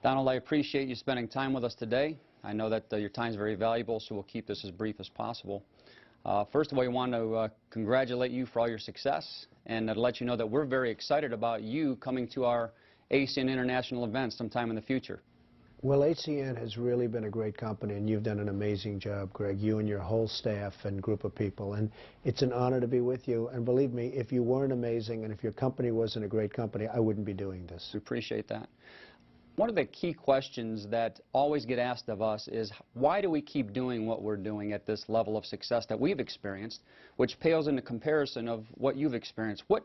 Donald, I appreciate you spending time with us today. I know that your time is very valuable, so we'll keep this as brief as possible. First of all, we want to congratulate you for all your success and to let you know that we're very excited about you coming to our ACN International event sometime in the future. Well, ACN has really been a great company, and you've done an amazing job, Greg, you and your whole staff and group of people. And it's an honor to be with you. And believe me, if you weren't amazing and if your company wasn't a great company, I wouldn't be doing this. We appreciate that. One of the key questions that always get asked of us is, why do we keep doing what we're doing at this level of success that we've experienced, which pales into comparison of what you've experienced? What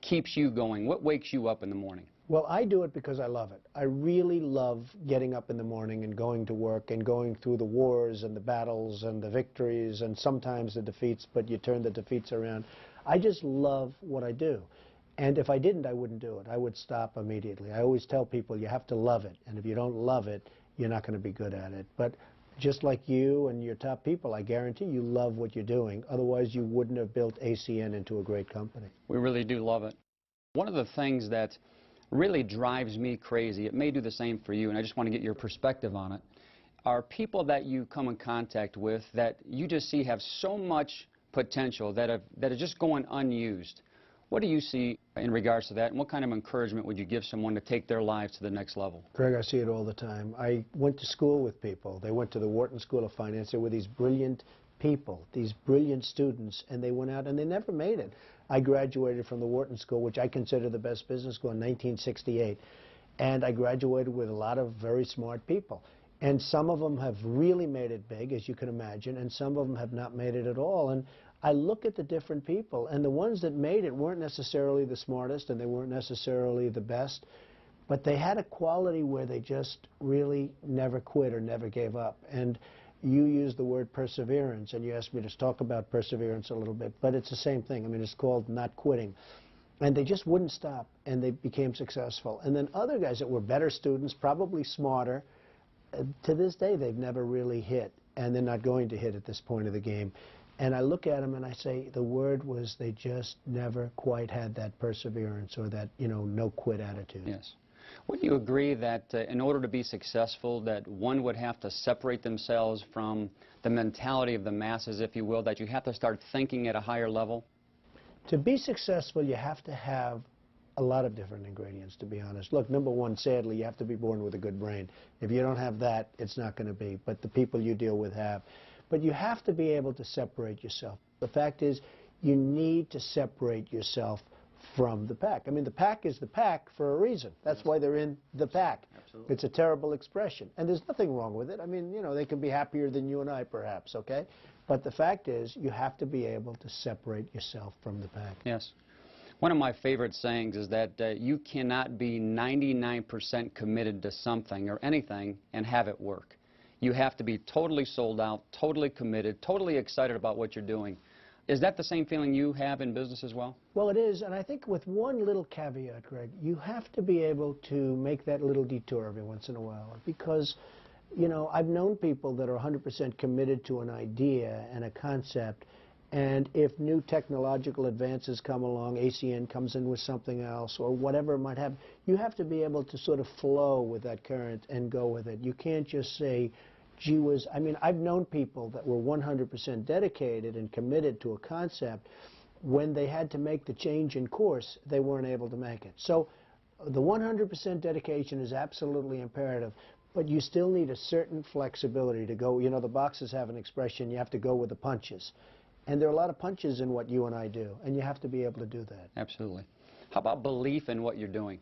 keeps you going? What wakes you up in the morning? Well, I do it because I love it. I really love getting up in the morning and going to work and going through the wars and the battles and the victories and sometimes the defeats, but you turn the defeats around. I just love what I do. And if I didn't, I wouldn't do it. I would stop immediately. I always tell people you have to love it, and if you don't love it, you're not going to be good at it. But just like you and your top people, I guarantee you love what you're doing. Otherwise, you wouldn't have built ACN into a great company. We really do love it. One of the things that really drives me crazy, it may do the same for you, and I just want to get your perspective on it, are people that you come in contact with that you just see have so much potential that are just going unused. What do you see in regards to that, and what kind of encouragement would you give someone to take their lives to the next level? Greg, I see it all the time. I went to school with people. They went to the Wharton School of Finance. There were these brilliant people, these brilliant students, and they went out and they never made it. I graduated from the Wharton School, which I consider the best business school, in 1968, and I graduated with a lot of very smart people. And some of them have really made it big, as you can imagine, and some of them have not made it at all. And I look at the different people, and the ones that made it weren't necessarily the smartest, and they weren't necessarily the best, but they had a quality where they just really never quit or never gave up. And you used the word perseverance, and you asked me to talk about perseverance a little bit, but it's the same thing. I mean, it's called not quitting. And they just wouldn't stop, and they became successful. And then other guys that were better students, probably smarter, to this day, they've never really hit, and they're not going to hit at this point of the game. And I look at them and I say the word was they just never quite had that perseverance or that, no quit attitude. Yes. Would you agree that in order to be successful, that one would have to separate themselves from the mentality of the masses, if you will, that you have to start thinking at a higher level? To be successful, you have to have a lot of different ingredients, to be honest. Look, number one, sadly, you have to be born with a good brain. If you don't have that, it's not going to be, but the people you deal with have. But you have to be able to separate yourself. The fact is, you need to separate yourself from the pack. I mean, the pack is the pack for a reason. That's why they're in the pack. Absolutely. It's a terrible expression, and there's nothing wrong with it. I mean, they could be happier than you and I, perhaps, okay? But the fact is, you have to be able to separate yourself from the pack. Yes. One of my favorite sayings is that you cannot be 99% committed to something or anything and have it work. You have to be totally sold out, totally committed, totally excited about what you're doing. Is that the same feeling you have in business as well? Well, it is, and I think with one little caveat, Greg, you have to be able to make that little detour every once in a while, because, I've known people that are 100% committed to an idea and a concept, and if new technological advances come along, ACN comes in with something else, or whatever it might have, you have to be able to sort of flow with that current and go with it. You can't just say, gee whiz. I mean, I've known people that were 100% dedicated and committed to a concept. When they had to make the change in course, they weren't able to make it. So the 100% dedication is absolutely imperative, but you still need a certain flexibility to go. The boxers have an expression, you have to go with the punches. And there are a lot of punches in what you and I do, and you have to be able to do that. Absolutely. How about belief in what you're doing?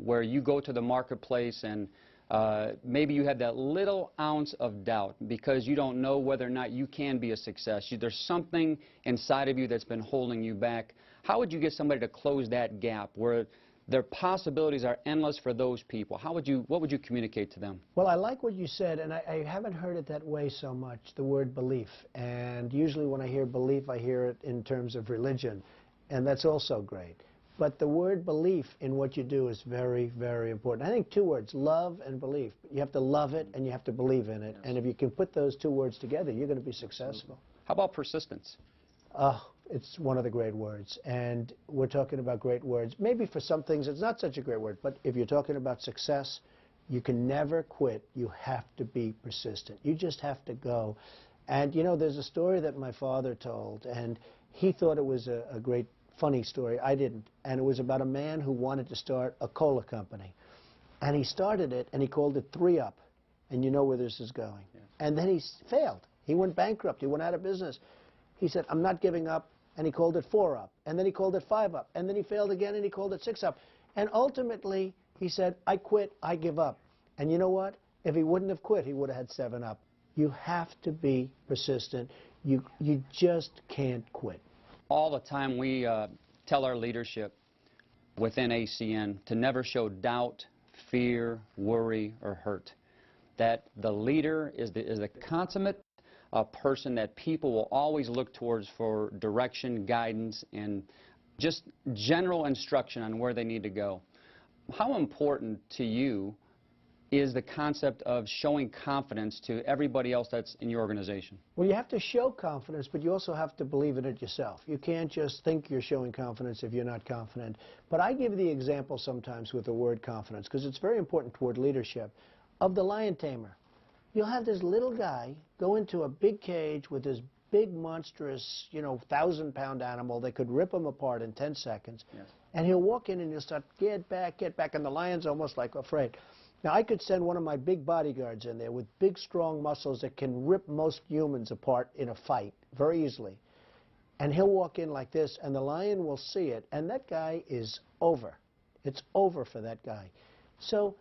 Where you go to the marketplace and maybe you have that little ounce of doubt because you don't know whether or not you can be a success. There's something inside of you that's been holding you back. How would you get somebody to close that gap where their possibilities are endless for those people? What would you communicate to them? Well, I like what you said, and I haven't heard it that way so much, the word belief. And usually when I hear belief, I hear it in terms of religion, and that's also great. But the word belief in what you do is very, very important. I think two words, love and belief. You have to love it and you have to believe in it. Yes. And if you can put those two words together, you're going to be successful. How about persistence? It's one of the great words. And we're talking about great words. Maybe for some things it's not such a great word, but if you're talking about success, You can never quit. You have to be persistent. You just have to go. And, you know, there's a story that my father told, and he thought it was a great, funny story. I didn't. And it was about a man who wanted to start a cola company. And he started it, and he called it 3-Up. And you know where this is going. Yes. And then he failed. He went bankrupt. He went out of business. He said, I'm not giving up. And he called it 4-Up. And then he called it 5-Up. And then he failed again, and he called it 6-Up. And ultimately, he said, I quit. I give up. And you know what? If he wouldn't have quit, he would have had 7-Up. You have to be persistent. You just can't quit. All the time we tell our leadership within ACN to never show doubt, fear, worry, or hurt. That the leader is the consummate person that people will always look towards for direction, guidance, and just general instruction on where they need to go. How important to you is the concept of showing confidence to everybody else that's in your organization? Well, you have to show confidence, but you also have to believe in it yourself. You can't just think you're showing confidence if you're not confident. But I give the example sometimes with the word confidence, because it's very important toward leadership, of the lion tamer. You'll have this little guy go into a big cage with this big, monstrous, 1,000-pound animal that could rip him apart in 10 seconds. Yes. And he'll walk in and he'll start, get back, and the lion's almost like afraid. Now, I could send one of my big bodyguards in there with big, strong muscles that can rip most humans apart in a fight very easily. And he'll walk in like this, and the lion will see it, and that guy is over. It's over for that guy. So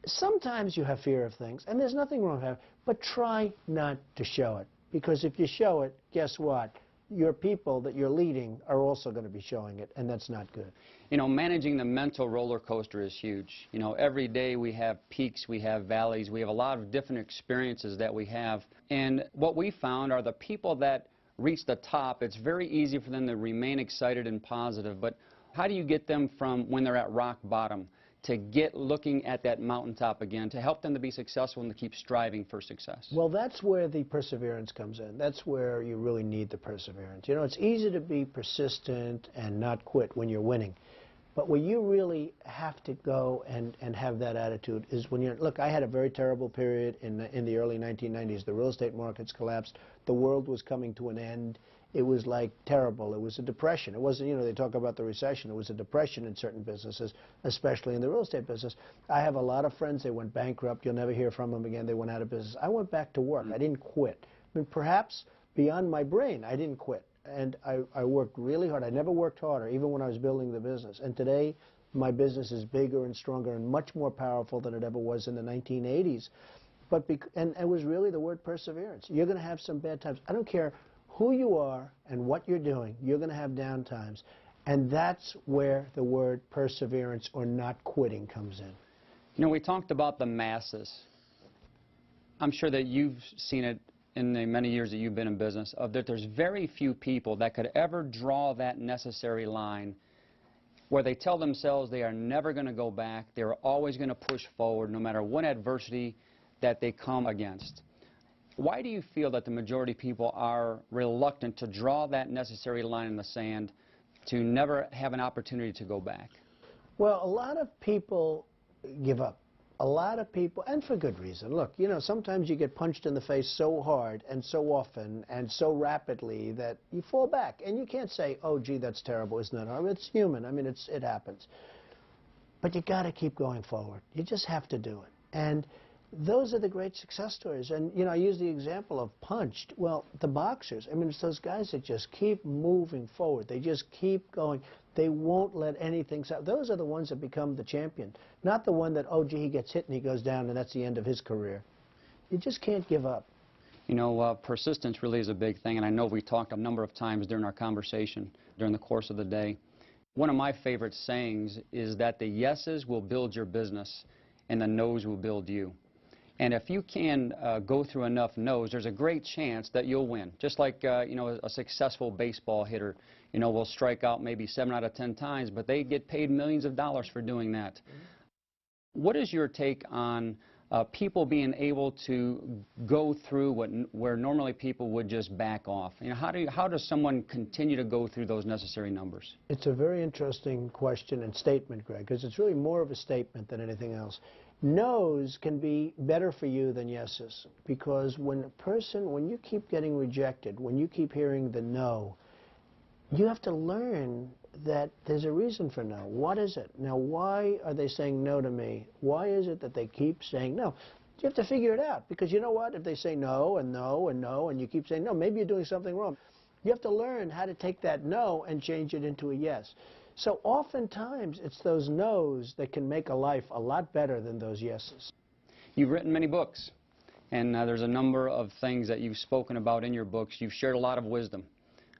sometimes you have fear of things, and there's nothing wrong with that, but try not to show it. Because if you show it, guess what? Your people that you're leading are also going to be showing it, and that's not good. You know, managing the mental roller coaster is huge. You know, every day we have peaks, we have valleys, we have a lot of different experiences that we have. And what we found are the people that reach the top, it's very easy for them to remain excited and positive, but how do you get them from when they're at rock bottom to get looking at that mountaintop again, to help them to be successful and to keep striving for success? Well, that's where the perseverance comes in. That's where you really need the perseverance. You know, it's easy to be persistent and not quit when you're winning. But where you really have to go and have that attitude is when you're, look, I had a very terrible period in the early 1990s. The real estate markets collapsed. The world was coming to an end. It was like terrible. It was a depression. It wasn't, you know, they talk about the recession. It was a depression in certain businesses, especially in the real estate business. I have a lot of friends, they went bankrupt. You'll never hear from them again. They went out of business. I went back to work. I didn't quit. I mean, perhaps beyond my brain, I didn't quit. And I worked really hard. I never worked harder, even when I was building the business. And today, my business is bigger and stronger and much more powerful than it ever was in the 1980s. But and it was really the word perseverance. You're going to have some bad times. I don't care who you are and what you're doing, you're going to have down times. And that's where the word perseverance or not quitting comes in. You know, we talked about the masses. I'm sure that you've seen it in the many years that you've been in business, of that there's very few people that could ever draw that necessary line where they tell themselves they are never going to go back, they're always going to push forward no matter what adversity that they come against. Why do you feel that the majority of people are reluctant to draw that necessary line in the sand to never have an opportunity to go back? Well, a lot of people give up. A lot of people, and for good reason. Look, you know, sometimes you get punched in the face so hard and so often and so rapidly that you fall back. And you can't say, oh, gee, that's terrible, isn't it? I mean, it's human. I mean, it happens. But you got to keep going forward. You just have to do it. And those are the great success stories. And, you know, I use the example of punched. Well, the boxers, I mean, it's those guys that just keep moving forward. They just keep going. They won't let anything stop. Those are the ones that become the champion, not the one that, oh, gee, he gets hit and he goes down and that's the end of his career. You just can't give up. You know, persistence really is a big thing, and I know we talked a number of times during our conversation during the course of the day. One of my favorite sayings is that the yeses will build your business and the no's will build you. And if you can go through enough no's, there's a great chance that you'll win. Just like, you know, a successful baseball hitter, you know, will strike out maybe 7 out of 10 times, but they get paid millions of dollars for doing that. What is your take on people being able to go through where normally people would just back off? You know, how does someone continue to go through those necessary numbers? It's a very interesting question and statement, Greg, because it's really more of a statement than anything else. No's can be better for you than yeses, because when you keep getting rejected, when you keep hearing the no, you have to learn that there's a reason for no. What is it? Now, why are they saying no to me? Why is it that they keep saying no? You have to figure it out, because you know what? If they say no and no and no and you keep saying no, maybe you're doing something wrong. You have to learn how to take that no and change it into a yes. So oftentimes it's those no's that can make a life a lot better than those yeses. You've written many books, and there's a number of things that you've spoken about in your books. You've shared a lot of wisdom,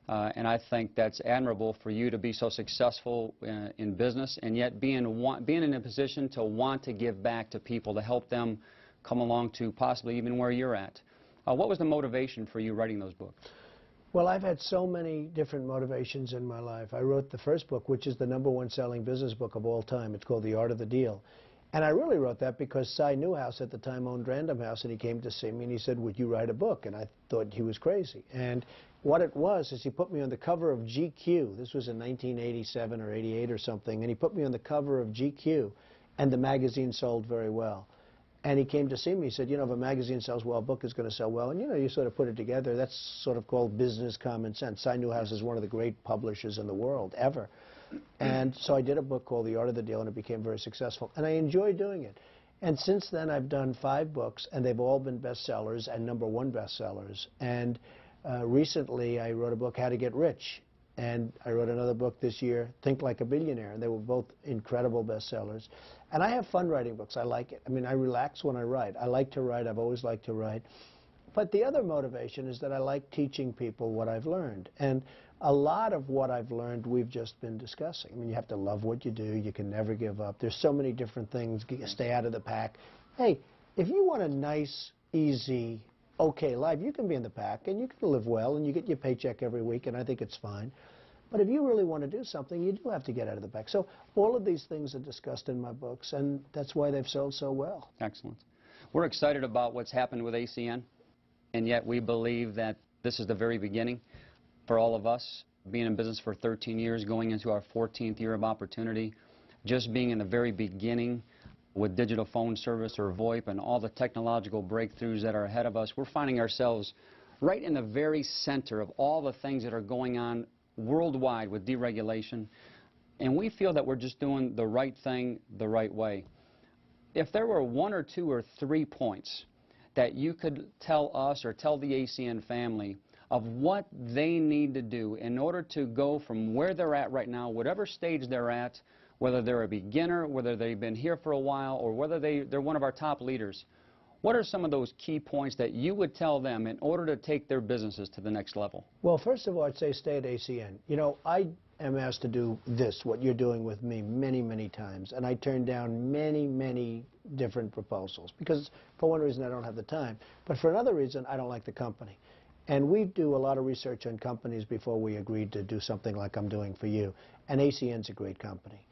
and I think that's admirable for you to be so successful in business, and yet being in a position to want to give back to people, to help them come along to possibly even where you're at. What was the motivation for you writing those books? Well, I've had so many different motivations in my life. I wrote the first book, which is the #1 selling business book of all time. It's called The Art of the Deal. And I really wrote that because Cy Newhouse at the time owned Random House, and he came to see me and he said, would you write a book? And I thought he was crazy. And what it was is he put me on the cover of GQ. This was in 1987 or 88 or something. And he put me on the cover of GQ, and the magazine sold very well. And he came to see me. He said, you know, if a magazine sells well, a book is going to sell well. And, you know, you sort of put it together. That's sort of called business common sense. Cy Newhouse is one of the great publishers in the world, ever. And so I did a book called The Art of the Deal, and it became very successful. And I enjoyed doing it. And since then, I've done 5 books, and they've all been bestsellers and #1 bestsellers. And recently, I wrote a book, How to Get Rich. And I wrote another book this year, Think Like a Billionaire, and they were both incredible bestsellers. And I have fun writing books. I like it. I mean, I relax when I write. I like to write. I've always liked to write. But the other motivation is that I like teaching people what I've learned. And a lot of what I've learned, we've just been discussing. I mean, you have to love what you do. You can never give up. There's so many different things. Stay out of the pack. Hey, if you want a nice, easy, okay life, you can be in the pack, and you can live well, and you get your paycheck every week, and I think it's fine. But if you really want to do something, you do have to get out of the pack. So all of these things are discussed in my books, and that's why they've sold so well. Excellent. We're excited about what's happened with ACN, and yet we believe that this is the very beginning for all of us. Being in business for 13 years, going into our 14th year of opportunity, just being in the very beginning with digital phone service or VoIP and all the technological breakthroughs that are ahead of us, we're finding ourselves right in the very center of all the things that are going on worldwide with deregulation, and we feel that we're just doing the right thing the right way. If there were 1 or 2 or 3 points that you could tell us or tell the ACN family of what they need to do in order to go from where they're at right now, whatever stage they're at, whether they're a beginner, whether they've been here for a while, or whether they're one of our top leaders, what are some of those key points that you would tell them in order to take their businesses to the next level? Well, first of all, I'd say stay at ACN. You know, I am asked to do this, what you're doing with me, many, many times, and I turn down many, many different proposals because, for one reason, I don't have the time, but for another reason, I don't like the company. And we do a lot of research on companies before we agreed to do something like I'm doing for you, and ACN's a great company.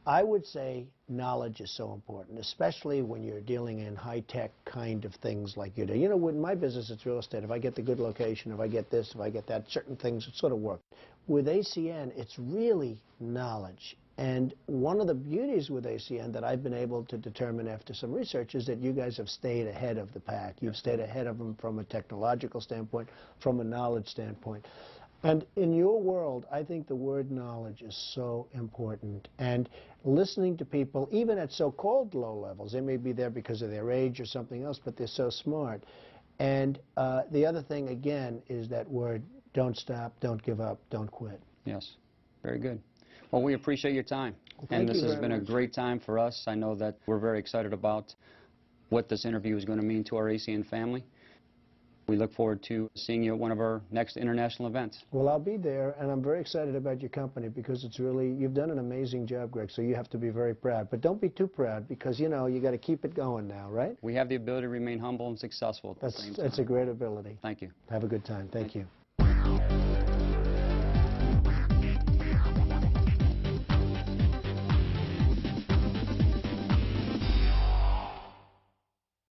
I would say knowledge is so important, especially when you're dealing in high-tech kind of things like you do. You know, with my business, it's real estate. If I get the good location, if I get this, if I get that, certain things sort of work. With ACN, it's really knowledge. And one of the beauties with ACN that I've been able to determine after some research is that you guys have stayed ahead of the pack. You've stayed ahead of them from a technological standpoint, from a knowledge standpoint. And in your world, I think the word knowledge is so important. And listening to people, even at so-called low levels, they may be there because of their age or something else, but they're so smart. And the other thing, again, is that word, don't stop, don't give up, don't quit. Yes, very good. Well, we appreciate your time. Thank and this you has very been much. a great time for us. I know that we're very excited about what this interview is going to mean to our ACN family. We look forward to seeing you at one of our next international events. Well, I'll be there, and I'm very excited about your company because it's really, you've done an amazing job, Greg, so you have to be very proud. But don't be too proud because, you know, you got to keep it going now, right? We have the ability to remain humble and successful at the same time. That's a great ability. Thank you. Have a good time. Thank you.